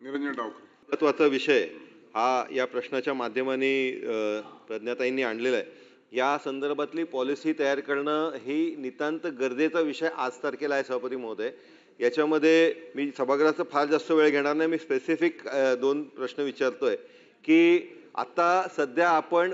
निरंजन डावखरे. महत्त्वाचा विषय हा या प्रश्नाच्या माध्यमाने प्रज्ञाताईंनी आणलेला आहे. या संदर्भातली पॉलिसी तयार करणं ही नितांत गरजेचा विषय आज तारखेला आहे सभापती महोदय. याच्यामध्ये मी सभागृहाचा फार जास्त वेळ घेणार नाही. मी स्पेसिफिक 2 प्रश्न विचारतोय की आता सध्या आपण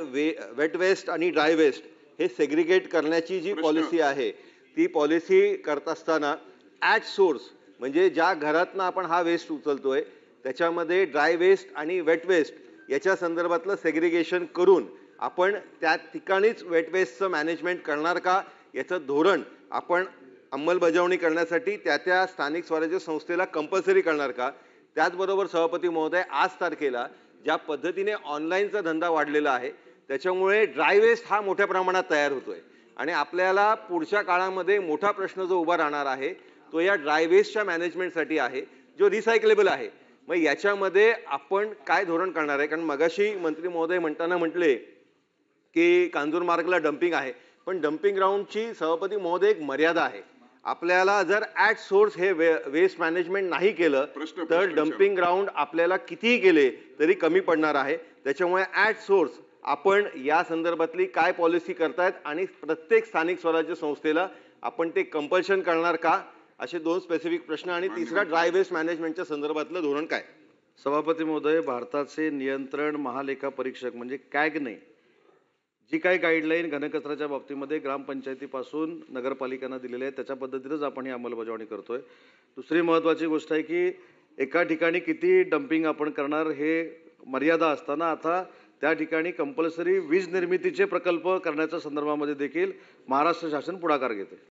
वेट वेस्ट आणि ड्राय वेस्ट हे सेग्रिगेट करण्याची जी पॉलिसी आहे ती पॉलिसी करत असताना ॲट सोर्स म्हणजे ज्या घरातनं आपण हा वेस्ट उचलतोय त्याच्यामध्ये ड्राय वेस्ट आणि वेट वेस्ट याच्या संदर्भातलं सेग्रिगेशन करून आपण त्या ठिकाणीच वेट वेस्टचं मॅनेजमेंट करणार का याचं धोरण आपण अंमलबजावणी करण्यासाठी त्या स्थानिक स्वराज्य संस्थेला कंपल्सरी करणार का. त्याचबरोबर सभापती महोदय आज तारखेला ज्या पद्धतीने ऑनलाईनचा धंदा वाढलेला आहे त्याच्यामुळे ड्राय वेस्ट हा मोठ्या प्रमाणात तयार होतोय आणि आपल्याला पुढच्या काळामध्ये मोठा प्रश्न जो उभा राहणार आहे तो या ड्राय वेस्टच्या मॅनेजमेंटसाठी आहे जो रिसायकलेबल आहे. मग याच्यामध्ये आपण काय धोरण करणार आहे. कारण मगाशी मंत्री महोदय म्हणताना म्हटले की कांजूरमार्गला डम्पिंग आहे पण डम्पिंग ग्राउंडची सभापती महोदय एक मर्यादा आहे. आपल्याला जर ॲट सोर्स हे वेस्ट मॅनेजमेंट नाही केलं तर डम्पिंग ग्राउंड आपल्याला कितीही केले तरी कमी पडणार आहे. त्याच्यामुळे ॲट सोर्स आपण या संदर्भातली काय पॉलिसी करतायत आणि प्रत्येक स्थानिक स्वराज्य संस्थेला आपण ते कंपल्शन करणार का असे 2 स्पेसिफिक प्रश्न. आणि तिसरा ड्राय वेस्ट मॅनेजमेंटच्या संदर्भातलं धोरण काय. सभापती महोदय, भारताचे नियंत्रण महालेखा परीक्षक म्हणजे कॅगने जी काही गाईडलाईन घनकचऱ्याच्या बाबतीमध्ये ग्रामपंचायतीपासून नगरपालिकांना दिलेले आहे त्याच्या पद्धतीनेच आपण ही अंमलबजावणी करतोय. दुसरी महत्त्वाची गोष्ट आहे की एका ठिकाणी किती डम्पिंग आपण करणार हे मर्यादा असताना आता त्या ठिकाणी कंपल्सरी वीज निर्मितीचे प्रकल्प करण्याच्या संदर्भामध्ये देखील महाराष्ट्र शासन पुढाकार घेते.